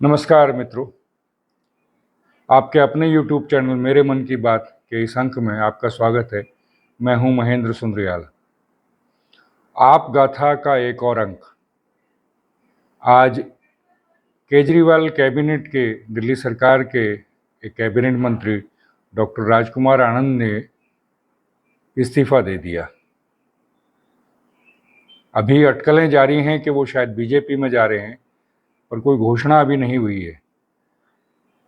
नमस्कार मित्रों, आपके अपने YouTube चैनल मेरे मन की बात के इस अंक में आपका स्वागत है। मैं हूं महेंद्र सुंदरियाल। आप गाथा का एक और अंक। आज केजरीवाल कैबिनेट के, दिल्ली सरकार के एक कैबिनेट मंत्री डॉक्टर राजकुमार आनंद ने इस्तीफा दे दिया। अभी अटकलें जारी हैं कि वो शायद बीजेपी में जा रहे हैं, पर कोई घोषणा अभी नहीं हुई है।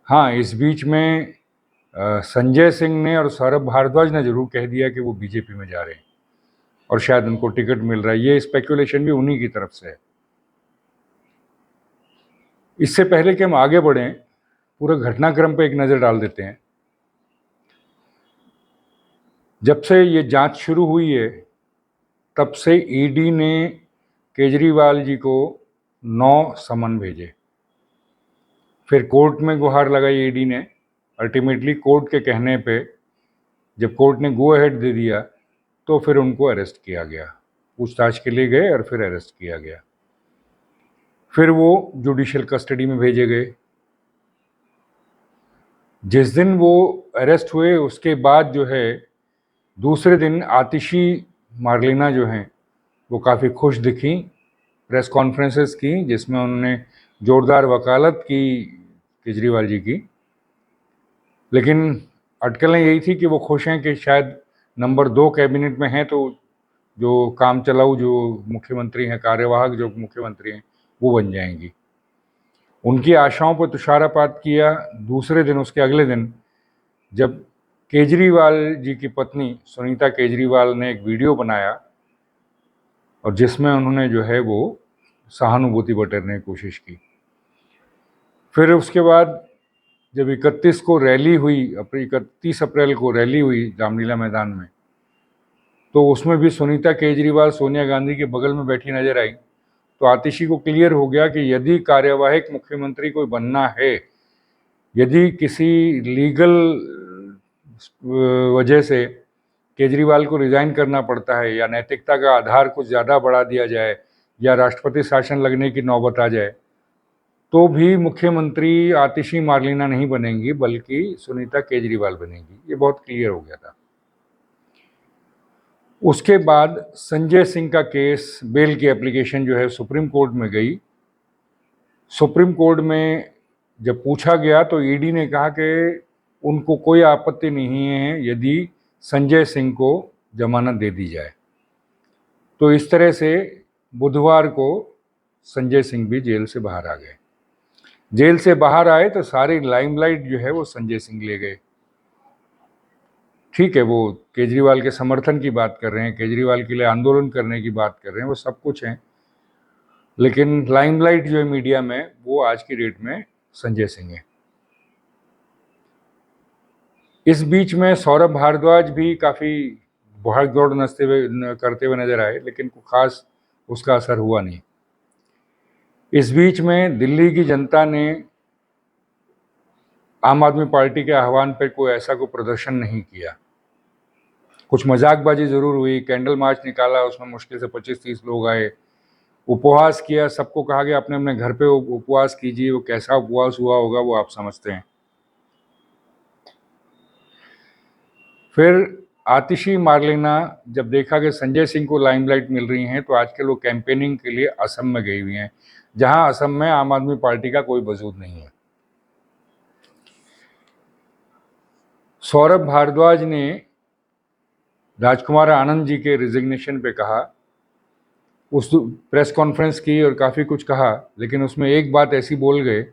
हाँ, इस बीच में संजय सिंह ने और सौरभ भारद्वाज ने जरूर कह दिया कि वो बीजेपी में जा रहे हैं और शायद उनको टिकट मिल रहा है। ये स्पेकुलेशन भी उन्हीं की तरफ से है। इससे पहले कि हम आगे बढ़ें, पूरे घटनाक्रम पे एक नज़र डाल देते हैं। जब से ये जांच शुरू हुई है, तब से ईडी ने केजरीवाल जी को 9 समन भेजे। फिर कोर्ट में गुहार लगाई ईडी ने। अल्टीमेटली कोर्ट के कहने पे जब कोर्ट ने गो अहेड दे दिया, तो फिर उनको अरेस्ट किया गया। पूछताछ के लिए गए और फिर अरेस्ट किया गया। फिर वो जुडिशियल कस्टडी में भेजे गए। जिस दिन वो अरेस्ट हुए, उसके बाद जो है, दूसरे दिन आतिशी मार्लिना जो हैं, वो काफ़ी खुश दिखी, प्रेस कॉन्फ्रेंसेस की, जिसमें उन्होंने जोरदार वकालत की केजरीवाल जी की। लेकिन अटकलें यही थी कि वो खुश हैं कि शायद नंबर 2 कैबिनेट में हैं, तो जो काम चलाऊ जो मुख्यमंत्री हैं, कार्यवाहक जो मुख्यमंत्री हैं, वो बन जाएंगी। उनकी आशाओं पर तुषारपात किया दूसरे दिन, उसके अगले दिन, जब केजरीवाल जी की पत्नी सुनीता केजरीवाल ने एक वीडियो बनाया और जिसमें उन्होंने जो है वो सहानुभूति बटोरने की कोशिश की। फिर उसके बाद जब 31 को रैली हुई, 31 अप्रैल को रैली हुई रामलीला मैदान में, तो उसमें भी सुनीता केजरीवाल सोनिया गांधी के बगल में बैठी नजर आई। तो आतिशी को क्लियर हो गया कि यदि कार्यवाहक मुख्यमंत्री कोई बनना है, यदि किसी लीगल वजह से केजरीवाल को रिजाइन करना पड़ता है, या नैतिकता का आधार कुछ ज़्यादा बढ़ा दिया जाए, या राष्ट्रपति शासन लगने की नौबत आ जाए, तो भी मुख्यमंत्री आतिशी मार्लिना नहीं बनेंगी, बल्कि सुनीता केजरीवाल बनेगी। ये बहुत क्लियर हो गया था। उसके बाद संजय सिंह का केस, बेल की एप्लीकेशन जो है सुप्रीम कोर्ट में गई। सुप्रीम कोर्ट में जब पूछा गया तो ईडी ने कहा कि उनको कोई आपत्ति नहीं है यदि संजय सिंह को जमानत दे दी जाए। तो इस तरह से बुधवार को संजय सिंह भी जेल से बाहर आ गए। जेल से बाहर आए तो सारी लाइमलाइट जो है वो संजय सिंह ले गए। ठीक है, वो केजरीवाल के समर्थन की बात कर रहे हैं, केजरीवाल के लिए आंदोलन करने की बात कर रहे हैं, वो सब कुछ है, लेकिन लाइमलाइट जो है मीडिया में, वो आज की डेट में संजय सिंह है। इस बीच में सौरभ भारद्वाज भी काफ़ी भाग दौड़ करते हुए नजर आए, लेकिन कोई खास उसका असर हुआ नहीं। इस बीच में दिल्ली की जनता ने आम आदमी पार्टी के आह्वान पर कोई ऐसा कोई प्रदर्शन नहीं किया। कुछ मजाकबाजी जरूर हुई, कैंडल मार्च निकाला, उसमें मुश्किल से 25-30 लोग आए, उपवास किया, सबको कहा गया अपने अपने घर पे उपवास कीजिए। वो कैसा उपवास हुआ होगा वो आप समझते हैं। फिर आतिशी मार्लिना, जब देखा कि संजय सिंह को लाइमलाइट मिल रही हैं, तो आजकल वो कैंपेनिंग के लिए असम में गई हुई हैं, जहां असम में आम आदमी पार्टी का कोई वजूद नहीं है। सौरभ भारद्वाज ने राजकुमार आनंद जी के रिजिग्नेशन पे कहा, उस प्रेस कॉन्फ्रेंस की और काफ़ी कुछ कहा, लेकिन उसमें एक बात ऐसी बोल गए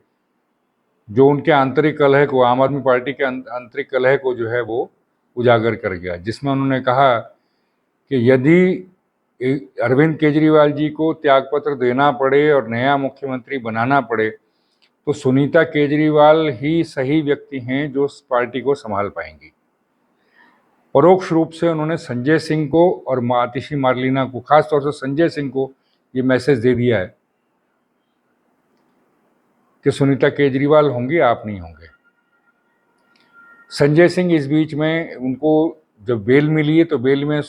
जो उनके आंतरिक कलह को, आम आदमी पार्टी के आंतरिक कलह को जो है वो उजागर कर गया। जिसमें उन्होंने कहा कि यदि अरविंद केजरीवाल जी को त्यागपत्र देना पड़े और नया मुख्यमंत्री बनाना पड़े, तो सुनीता केजरीवाल ही सही व्यक्ति हैं जो उस पार्टी को संभाल पाएंगी। परोक्ष रूप से उन्होंने संजय सिंह को और आतिशी मार्लिना को, खासतौर से संजय सिंह को, ये मैसेज दे दिया है कि सुनीता केजरीवाल होंगी, आप नहीं होंगे। संजय सिंह इस बीच में, उनको जब बेल मिली है, तो बेल में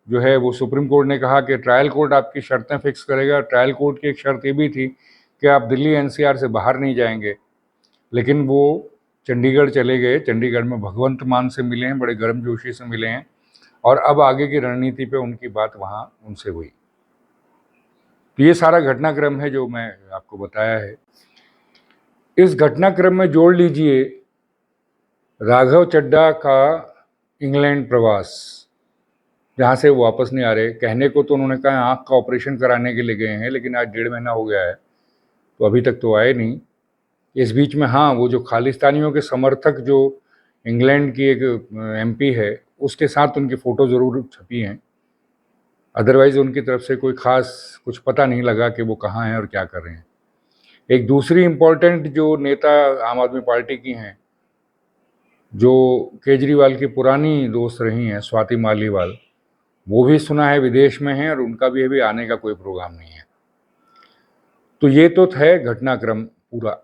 जो है वो सुप्रीम कोर्ट ने कहा कि ट्रायल कोर्ट आपकी शर्तें फिक्स करेगा। ट्रायल कोर्ट की एक शर्त ये भी थी कि आप दिल्ली एनसीआर से बाहर नहीं जाएंगे, लेकिन वो चंडीगढ़ चले गए। चंडीगढ़ में भगवंत मान से मिले हैं, बड़े गर्मजोशी से मिले हैं, और अब आगे की रणनीति पे उनकी बात वहाँ उनसे हुई। तो ये सारा घटनाक्रम है जो मैं आपको बताया है। इस घटनाक्रम में जोड़ लीजिए राघव चड्ढा का इंग्लैंड प्रवास, जहाँ से वो वापस नहीं आ रहे। कहने को तो उन्होंने कहा आँख का ऑपरेशन कराने के लिए गए हैं, लेकिन आज 1.5 महीना हो गया है तो अभी तक तो आए नहीं। इस बीच में हाँ, वो जो खालिस्तानियों के समर्थक जो इंग्लैंड की एक एमपी है, उसके साथ उनकी फ़ोटो ज़रूर छपी हैं। अदरवाइज़ उनकी तरफ से कोई ख़ास कुछ पता नहीं लगा कि वो कहाँ हैं और क्या कर रहे हैं। एक दूसरी इम्पोर्टेंट जो नेता आम आदमी पार्टी की हैं, जो केजरीवाल की पुरानी दोस्त रही हैं, स्वाति मालीवाल, वो भी सुना है विदेश में हैं और उनका भी अभी आने का कोई प्रोग्राम नहीं है। तो ये तो है घटनाक्रम पूरा।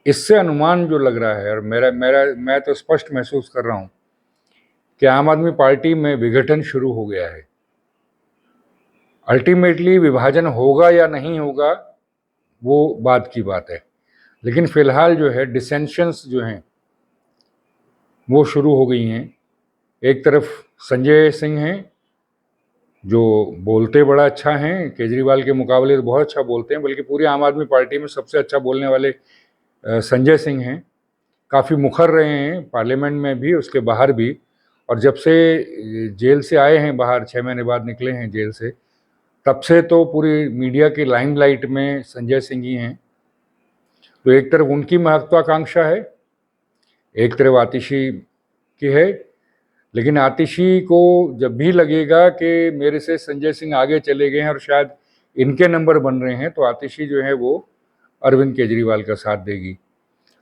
इससे अनुमान जो लग रहा है, और मैं तो स्पष्ट महसूस कर रहा हूँ कि आम आदमी पार्टी में विघटन शुरू हो गया है। अल्टीमेटली विभाजन होगा या नहीं होगा वो बात की बात है, लेकिन फिलहाल जो है डिसेंशंस जो हैं वो शुरू हो गई हैं। एक तरफ संजय सिंह हैं जो बोलते बड़ा अच्छा हैं, केजरीवाल के मुकाबले तो बहुत अच्छा बोलते हैं, बल्कि पूरी आम आदमी पार्टी में सबसे अच्छा बोलने वाले संजय सिंह हैं। काफ़ी मुखर रहे हैं पार्लियामेंट में भी, उसके बाहर भी, और जब से जेल से आए हैं बाहर, 6 महीने बाद निकले हैं जेल से, तब से तो पूरी मीडिया की लाइमलाइट में संजय सिंह ही हैं। तो एक तरफ उनकी महत्वाकांक्षा है, एक तरफ आतिशी की है, लेकिन आतिशी को जब भी लगेगा कि मेरे से संजय सिंह आगे चले गए हैं और शायद इनके नंबर बन रहे हैं, तो आतिशी जो है वो अरविंद केजरीवाल का साथ देगी,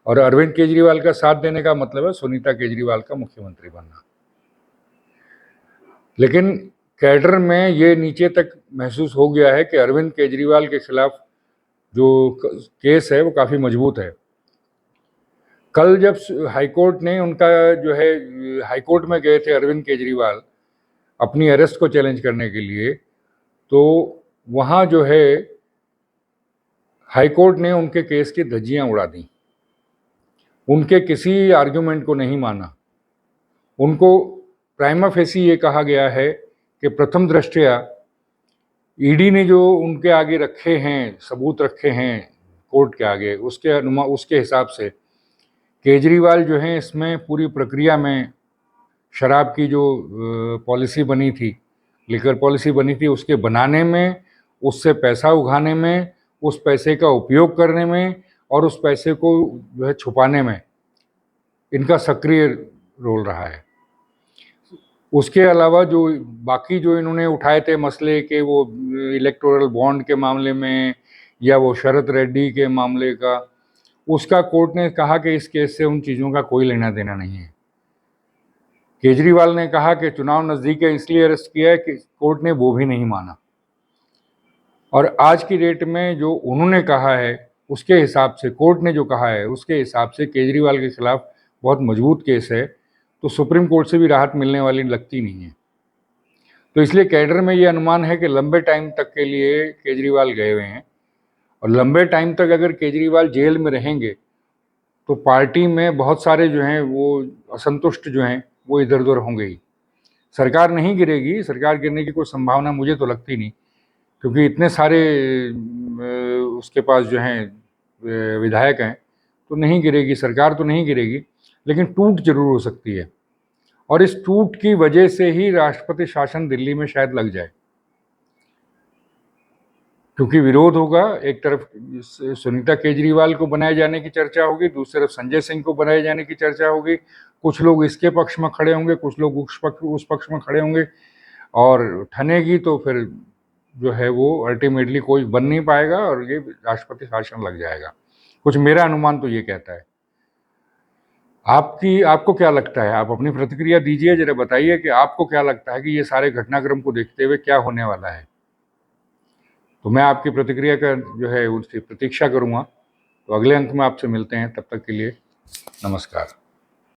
और अरविंद केजरीवाल का साथ देने का मतलब है सुनीता केजरीवाल का मुख्यमंत्री बनना। लेकिन कैडर में ये नीचे तक महसूस हो गया है कि अरविंद केजरीवाल के खिलाफ जो केस है वो काफ़ी मजबूत है। कल जब हाईकोर्ट ने उनका जो है, हाईकोर्ट में गए थे अरविंद केजरीवाल अपनी अरेस्ट को चैलेंज करने के लिए, तो वहाँ जो है हाईकोर्ट ने उनके केस की धज्जियाँ उड़ा दी, उनके किसी आर्ग्यूमेंट को नहीं माना। उनको प्राइमा फेसी ये कहा गया है कि प्रथम दृष्टया ईडी ने जो उनके आगे रखे हैं, सबूत रखे हैं कोर्ट के आगे, उसके हिसाब से केजरीवाल जो हैं इसमें पूरी प्रक्रिया में शराब की जो पॉलिसी बनी थी, लिकर पॉलिसी बनी थी, उसके बनाने में, उससे पैसा उगाने में, उस पैसे का उपयोग करने में और उस पैसे को जो है छुपाने में इनका सक्रिय रोल रहा है। उसके अलावा जो बाकी जो इन्होंने उठाए थे मसले के, वो इलेक्टोरल बॉन्ड के मामले में या वो शरद रेड्डी के मामले का, उसका कोर्ट ने कहा कि इस केस से उन चीज़ों का कोई लेना देना नहीं है। केजरीवाल ने कहा कि चुनाव नज़दीक है इसलिए अरेस्ट किया है, कि कोर्ट ने वो भी नहीं माना। और आज की डेट में जो उन्होंने कहा है उसके हिसाब से, कोर्ट ने जो कहा है उसके हिसाब से केजरीवाल के खिलाफ बहुत मजबूत केस है, तो सुप्रीम कोर्ट से भी राहत मिलने वाली लगती नहीं है। तो इसलिए कैडर में ये अनुमान है कि लंबे टाइम तक के लिए केजरीवाल गए हुए हैं, और लंबे टाइम तक अगर केजरीवाल जेल में रहेंगे तो पार्टी में बहुत सारे जो हैं वो असंतुष्ट जो हैं वो इधर उधर होंगे ही। सरकार नहीं गिरेगी, सरकार गिरने की कोई संभावना मुझे तो लगती नहीं, क्योंकि इतने सारे उसके पास जो हैं विधायक हैं, तो नहीं गिरेगी सरकार, तो नहीं गिरेगी, लेकिन टूट जरूर हो सकती है, और इस टूट की वजह से ही राष्ट्रपति शासन दिल्ली में शायद लग जाए, क्योंकि विरोध होगा। एक तरफ सुनीता केजरीवाल को बनाए जाने की चर्चा होगी, दूसरी तरफ संजय सिंह को बनाए जाने की चर्चा होगी। कुछ लोग इसके पक्ष में खड़े होंगे, कुछ लोग उस पक्ष में खड़े होंगे, और ठनेगी तो फिर जो है वो अल्टीमेटली कोई बन नहीं पाएगा और ये राष्ट्रपति शासन लग जाएगा। कुछ मेरा अनुमान तो ये कहता है। आपको क्या लगता है? आप अपनी प्रतिक्रिया दीजिए, जरा बताइए कि आपको क्या लगता है कि ये सारे घटनाक्रम को देखते हुए क्या होने वाला है। तो मैं आपकी प्रतिक्रिया का जो है उसकी प्रतीक्षा करूँगा। तो अगले अंक में आपसे मिलते हैं, तब तक के लिए नमस्कार।